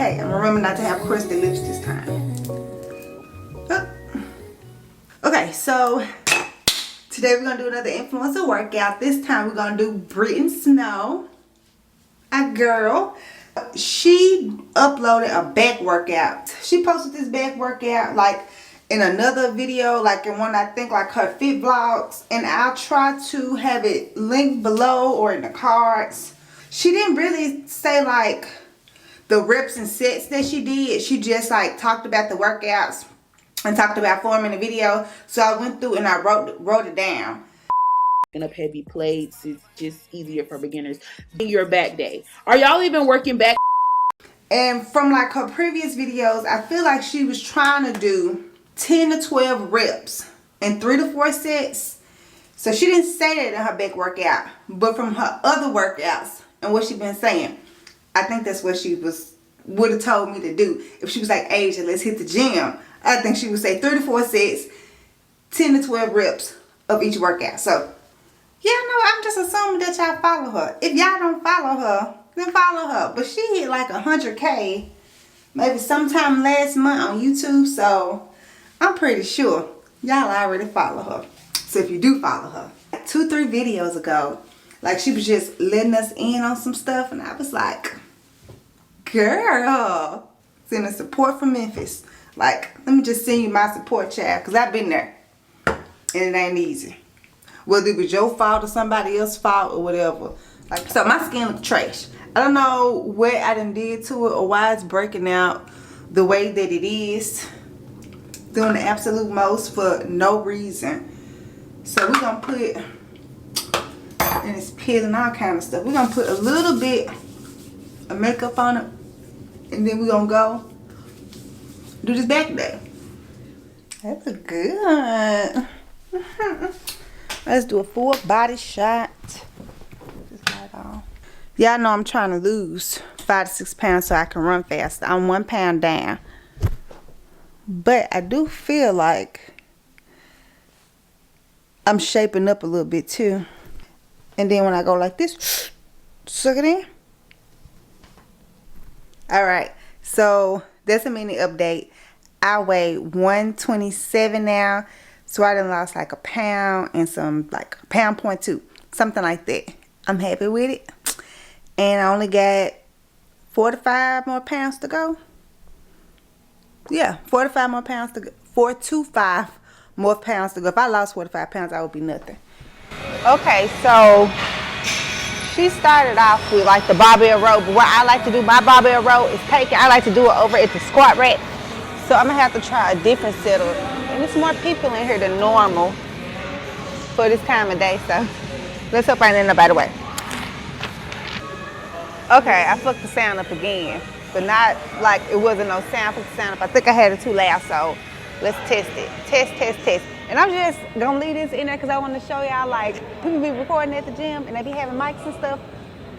Hey, I'm remember not to have crusty lips this time. Okay, so today we're gonna do another influencer workout. This time we're gonna do Britton Snow, a girl. She uploaded a back workout. She posted this back workout like in another video, like in one I think like her fit vlogs, and I'll try to have it linked below or in the cards. She didn't really say like the reps and sets that she did. She just like talked about the workouts and talked about forming a video. So I went through and I wrote it down. Up heavy plates is just easier for beginners. Your back day. Are y'all even working back? And from like her previous videos, I feel like she was trying to do 10 to 12 reps and 3 to 4 sets. So she didn't say that in her back workout, but from her other workouts and what she's been saying, I think that's what she would have told me to do. If she was like, Asia, let's hit the gym, I think she would say 3 to 4 sets, 10 to 12 reps of each workout. So yeah, no, I'm just assuming that y'all follow her. If y'all don't follow her, then follow her. But she hit like 100K maybe sometime last month on YouTube. So I'm pretty sure y'all already follow her. So if you do follow her, 2-3 videos ago, like she was just letting us in on some stuff. And I was like, girl, sending support from Memphis. Like, let me just send you my support, child. Because I've been there. And it ain't easy. Whether it was your fault or somebody else's fault or whatever. Like, so my skin looks trash. I don't know what I done did to it or why it's breaking out the way that it is. Doing the absolute most for no reason. So we're going to put, and it's peeling all kind of stuff. We're going to put a little bit of makeup on it. And then we're going to go do this back day. That look good. Let's do a full body shot. Y'all know I'm trying to lose 5 to 6 pounds so I can run faster. I'm 1 pound down. But I do feel like I'm shaping up a little bit too. And then when I go like this, suck it in. Alright, so that's a mini update. I weigh 127 now. So I done lost like a pound and some, like a pound point 2, something like that. I'm happy with it. And I only got 4 to 5 more pounds to go. Yeah, 4 to 5 more pounds to go. 4 to 5 more pounds to go. If I lost 4 to 5 pounds, I would be nothing. Okay, so she started off with like the barbell row. But what I like to do, my barbell row is taken. I like to do it over at the squat rack. So I'm going to have to try a different setup. And there's more people in here than normal for this time of day. So let's hope I ain't nobody away. Okay, I fucked the sound up again. But not like it wasn't no sound. I fucked the sound up. I think I had it too loud. So let's test it. Test. And I'm just going to leave this in there because I want to show y'all like people be recording at the gym and they be having mics and stuff.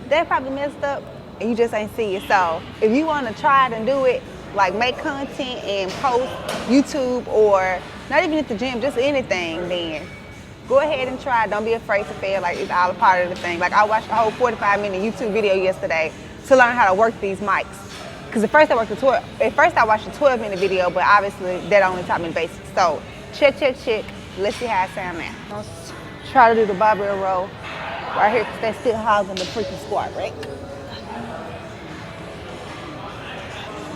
They probably messed up and you just ain't see it. So if you want to try it and do it, like make content and post YouTube or not even at the gym, just anything, then go ahead and try. Don't be afraid to fail. Like, it's all a part of the thing. Like, I watched a whole 45-minute YouTube video yesterday to learn how to work these mics. Because at first I watched a 12-minute video, but obviously that only taught me the basics. So check. Let's see how it sounds now. Let's try to do the barbell row right here because they're still hogging the freaking squat, right?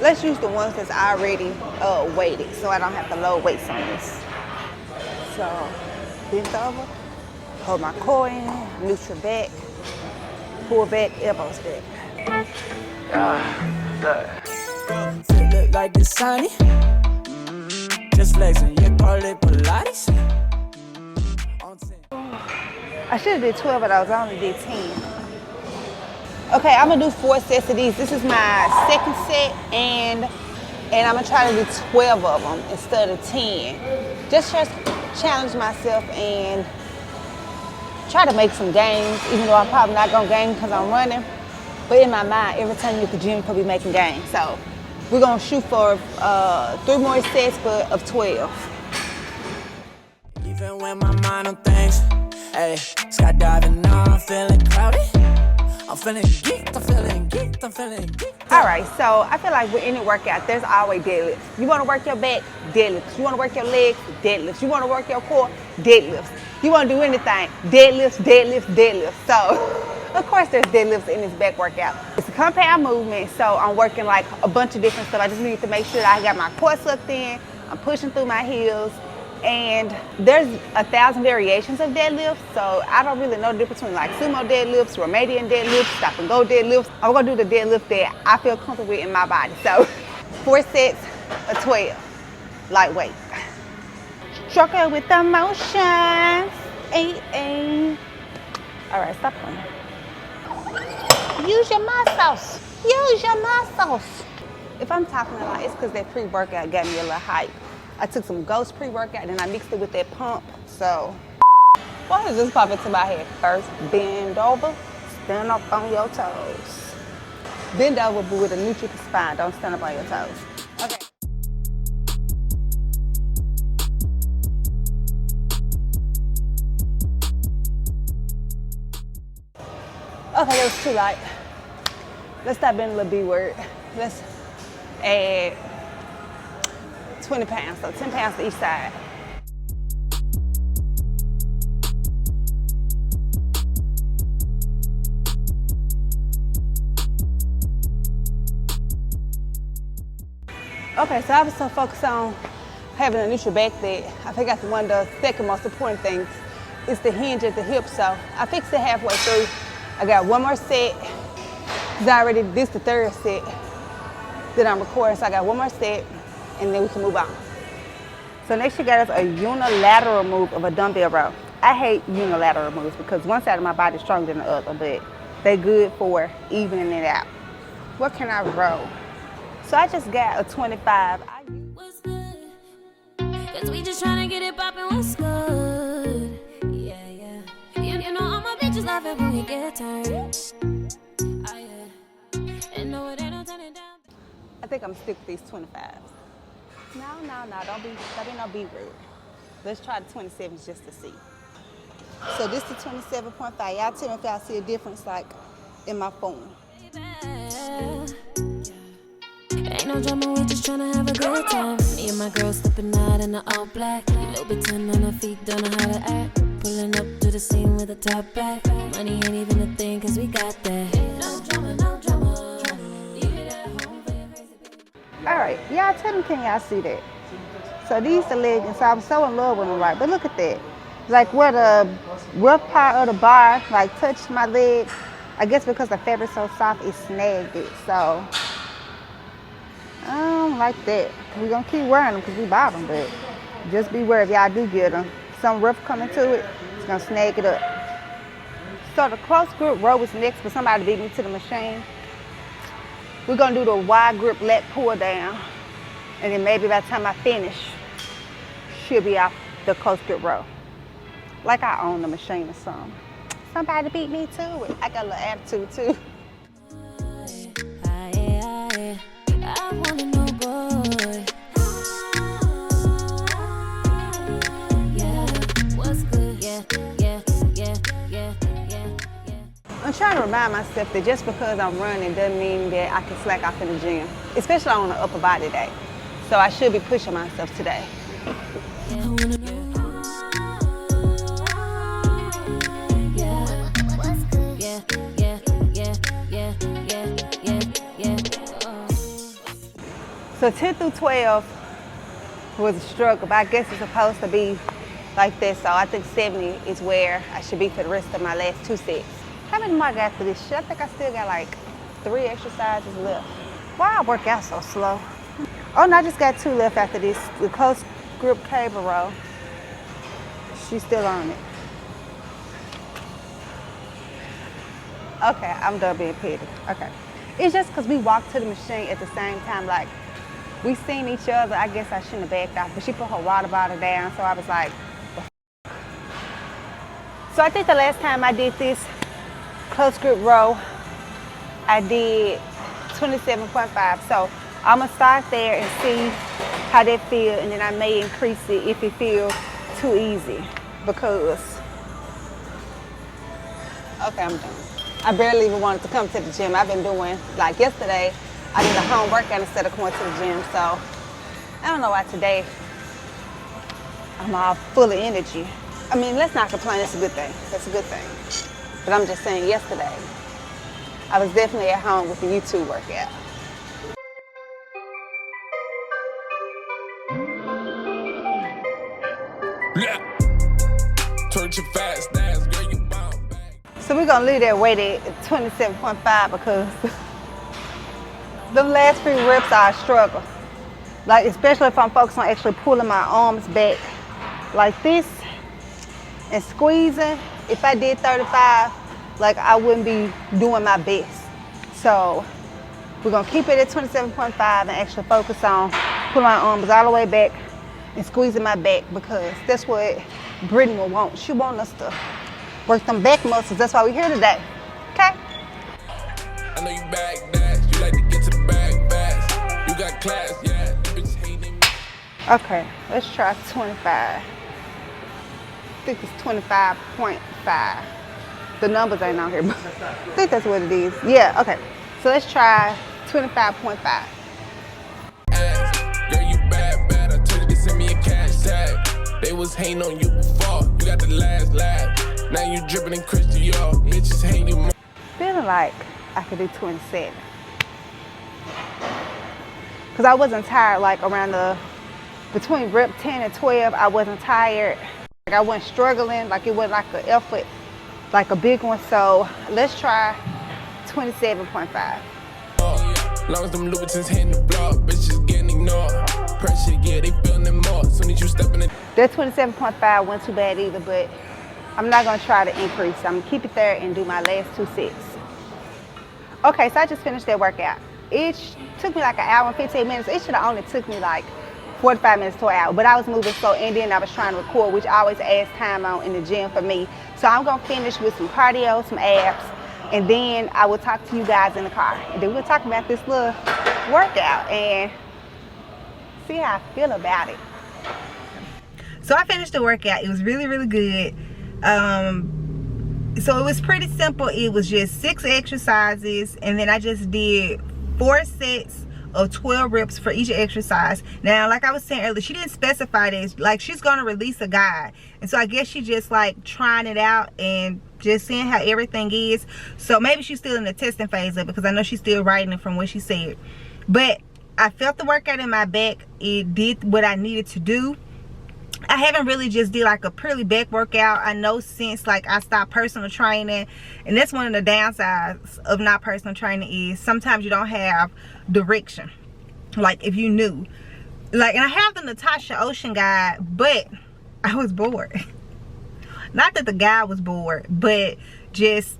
Let's use the ones that's already weighted so I don't have to load weights on this. So, bend over, hold my core in, neutral back, pull back, elbows back. Look like the sunny. Just flexing, you call it Pilates. I should have did 12 of those, I only did 10. Okay, I'm gonna do 4 sets of these. This is my second set, and I'm gonna try to do 12 of them instead of 10. Just challenge myself and try to make some gains, even though I'm probably not gonna gain because I'm running. But in my mind, every time you're at the gym, you could be making gains. So we're gonna shoot for 3 more sets of 12. Even when my mind on things, hey, skydiving now, I'm feeling cloudy. I'm feeling geeked, I'm feeling geeked, I'm feeling geeked. All right, so I feel like with any workout, there's always deadlifts. You want to work your back, deadlifts. You want to work your legs, deadlifts. You want to work your core, deadlifts. You want to do anything, deadlifts, deadlifts, deadlifts. So, of course, there's deadlifts in this back workout. It's a compound movement, so I'm working like a bunch of different stuff. I just need to make sure that I got my core sucked in, I'm pushing through my heels, and there's 1,000 variations of deadlifts, so I don't really know the difference between like sumo deadlifts, Romanian deadlifts, stop and go deadlifts. I'm gonna do the deadlift that I feel comfortable with in my body. So 4 sets of 12, lightweight. Struggle with the motions. All right, stop playing. Use your muscles. Use your muscles. If I'm talking a lot, it's because that pre-workout got me a little hype. I took some Ghost pre-workout and I mixed it with that pump. So, why does this pop into my head? First, bend over, stand up on your toes. Bend over, but with a neutral spine. Don't stand up on your toes. Okay. Okay, that was too light. Let's stop being a little B word. Let's add 20 pounds, so 10 pounds to each side. Okay, so I was so focused on having a neutral back that I forgot one of the second most important things is the hinge at the hip. So I fixed it halfway through. I got one more set, because this the third set that I'm recording, so I got one more set, and then we can move on. So next you got us a unilateral move of a dumbbell row. I hate unilateral moves because one side of my body is stronger than the other, but they good for evening it out. What can I row? So I just got a 25. What's good? Cause we just tryna get it poppin', what's good? Yeah, yeah. You know all my bitches love it when we get turned. Oh, yeah. And no, it ain't no turning down. I think I'm gonna stick with these 25s. No, don't be no B word. Let's try the 27s just to see. So this is 27.5. Y'all tell me if y'all see a difference like in my phone. Ain't no drama, we just tryna have a good time. Me and my girl stepping out in the all black. Little bit 10 on her feet, don't know how to act. Pulling up to the scene with a top back. Money ain't even a thing, cause we got that. No drama, no drama. Leave it at home for your crazy baby. All right, y'all tell me, can y'all see that? So these the leggings, so I'm so in love with them, right? But look at that. Like where the rough part of the bar like touched my leg, I guess because the fabric's so soft, it snagged it. So I don't like that. We're gonna keep wearing them because we bought them, but just beware if y'all do get them. Some rough coming to it, it's gonna snag it up. So the close grip row is next for somebody to beat me to the machine. We're gonna do the wide grip lat pull down. And then maybe by the time I finish, she'll be off the close grip row. Like I own the machine or something. Somebody beat me to it. I got a little attitude too. I wanna know, boy. Yeah, what's good? Yeah. I'm trying to remind myself that just because I'm running doesn't mean that I can slack off in the gym, especially on an upper body day. So I should be pushing myself today. So 10 through 12 was a struggle, but I guess it's supposed to be like this. So I think 70 is where I should be for the rest of my last 2 sets. How many more I got for this shit? I think I still got like 3 exercises left. Why I work out so slow? Oh no, I just got 2 left after this. The close grip cable row. She's still on it. Okay, I'm done being petty. Okay. It's just because we walked to the machine at the same time. Like, we seen each other. I guess I shouldn't have backed off, but she put her water bottle down, so I was like, so I think the last time I did this close grip row, I did 27.5. So I'm gonna start there and see how that feels, and then I may increase it if it feels too easy, because, okay, I'm done. I barely even wanted to come to the gym. I've been doing, like yesterday, I did a home workout instead of going to the gym. So I don't know why today I'm all full of energy. I mean, let's not complain. It's a good thing. That's a good thing. But I'm just saying yesterday, I was definitely at home with the YouTube workout. Yeah. Torture fast, dance, girl, you bound back. So we're gonna leave that weight at 27.5 because the last few reps are a struggle. Like, especially if I'm focused on actually pulling my arms back like this and squeezing. If I did 35, like, I wouldn't be doing my best. So we're gonna keep it at 27.5 and actually focus on pulling my arms all the way back and squeezing my back, because that's what Brittany will want. She wants us to work them back muscles. That's why we're here today. Okay? I know you back dash, you like to get to the bag fast. You got class, yeah, bitch hating me. Okay, let's try 25. I think it's 25.5. The numbers ain't on here, but I think that's what it is. Yeah, okay. So let's try 25.5. Girl, you bad, I told you to send me a cash tag. They was hating on you before, you got the last laugh. Now you dripping in Christian, bitches hate you more. Feeling like I could do 27. Because I wasn't tired, like around between rep 10 and 12, I wasn't tired. Like, I wasn't struggling, like it wasn't like an effort, like a big one. So let's try 27.5. Long as them Louboutins hitting the block, bitches getting ignored. Pressure, yeah, they feeling it more. Soon as you step in it. That 27.5 wasn't too bad either, but I'm not gonna try to increase. I'm gonna keep it there and do my last 2 sets. Okay, so I just finished that workout. It took me like an hour and 15 minutes. It should have only took me like 45 minutes to an hour, but I was moving slow, and then I was trying to record, which always adds time on in the gym for me. So I'm gonna finish with some cardio, some abs, and then I will talk to you guys in the car. And then we'll talk about this little workout and see how I feel about it. So I finished the workout. It was really, really good. So it was pretty simple. It was just 6 exercises, and then I just did 4 sets of 12 reps for each exercise. Now, like I was saying earlier, she didn't specify this. Like, she's gonna release a guide, and so I guess she just like trying it out and just seeing how everything is. So maybe she's still in the testing phase of it, because I know she's still writing it from what she said. But I felt the workout in my back. It did what I needed to do. I haven't really just did like a purely back workout. I know since like I stopped personal training, and that's one of the downsides of not personal training, is sometimes you don't have direction. Like, if you knew, like, and I have the Natasha Ocean guide, but I was bored. Not that the guy was bored, but just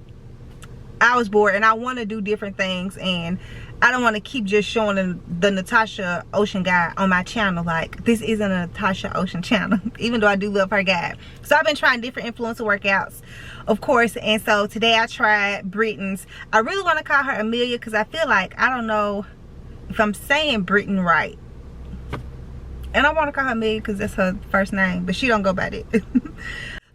I was bored, and I want to do different things, and I don't want to keep just showing the Natasha Ocean guide on my channel. Like, this isn't a Natasha Ocean channel, even though I do love her guide. So I've been trying different influencer workouts, of course, and so today I tried Brittany's. I really want to call her Amelia, because I feel like, I don't know if I'm saying Brittany right. And I want to call her Amelia because that's her first name, but she don't go by that.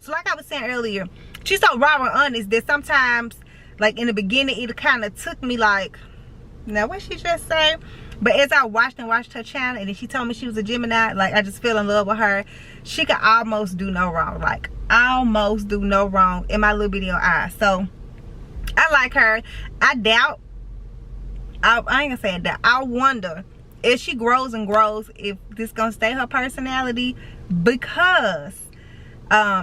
So like I was saying earlier, she's so raw and honest that sometimes, like in the beginning, it kind of took me like, now what she just say? But as I watched her channel, and then she told me she was a Gemini, like I just fell in love with her. She could almost do no wrong, like almost do no wrong in my little video eyes. So I like her. I doubt, I ain't gonna say that, I wonder if she grows and grows, if this gonna stay her personality, because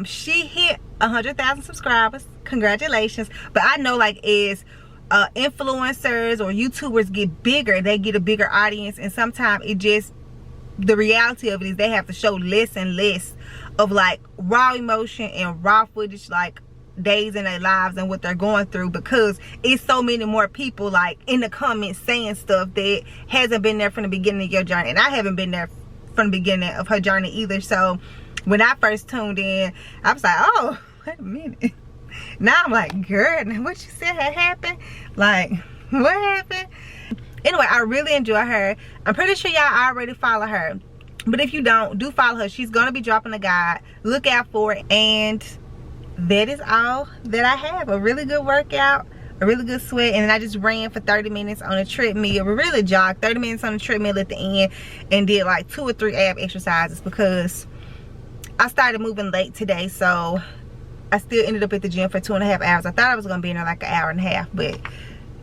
she hit 100,000 subscribers. Congratulations. But I know, like, as influencers or YouTubers get bigger, they get a bigger audience, and sometimes it just, the reality of it is they have to show less and less of like raw emotion and raw footage, like days in their lives and what they're going through, because it's so many more people like in the comments saying stuff that hasn't been there from the beginning of your journey, and I haven't been there from the beginning of her journey either. So when I first tuned in, I was like, oh, wait a minute. Now I'm like, girl, what you said had happened? Like, what happened? Anyway, I really enjoy her. I'm pretty sure y'all already follow her, but if you don't, do follow her. She's gonna be dropping a guide. Look out for it. And that is all that I have. A really good workout, a really good sweat, and then I just ran for 30 minutes on a treadmill. We really jogged 30 minutes on the treadmill at the end and did like 2 or 3 ab exercises because I started moving late today, so I still ended up at the gym for 2.5 hours. I thought I was gonna be in there like 1.5 hours, but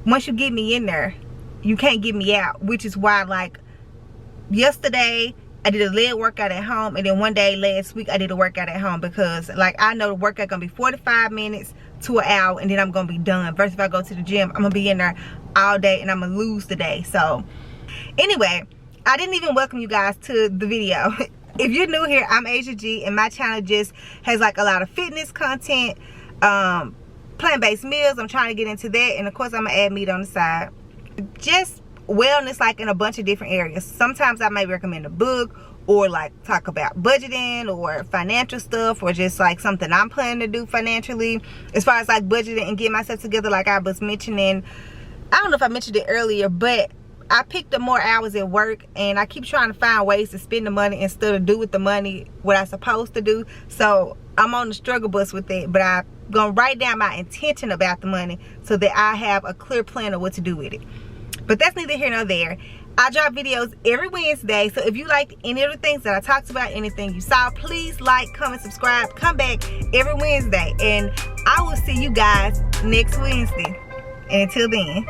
once you get me in there, you can't get me out, which is why, like, yesterday I did a leg workout at home, and then one day last week I did a workout at home because, like, I know the workout gonna be 45 minutes to an hour, and then I'm gonna be done. Versus if I go to the gym, I'm gonna be in there all day and I'm gonna lose the day. So anyway, I didn't even welcome you guys to the video. If you're new here, I'm Asia G, and my channel just has like a lot of fitness content, plant-based meals. I'm trying to get into that, and of course I'm gonna add meat on the side. Just wellness, like in a bunch of different areas. Sometimes I may recommend a book, or like talk about budgeting or financial stuff, or just like something I'm planning to do financially as far as like budgeting and getting myself together. Like I was mentioning, I don't know if I mentioned it earlier, but I picked up more hours at work, and I keep trying to find ways to spend the money instead of do with the money what I'm supposed to do. So I'm on the struggle bus with it, but I'm gonna write down my intention about the money so that I have a clear plan of what to do with it. But that's neither here nor there. I drop videos every Wednesday, so if you liked any of the things that I talked about, anything you saw, please like, comment, subscribe, come back every Wednesday, and I will see you guys next Wednesday. And until then,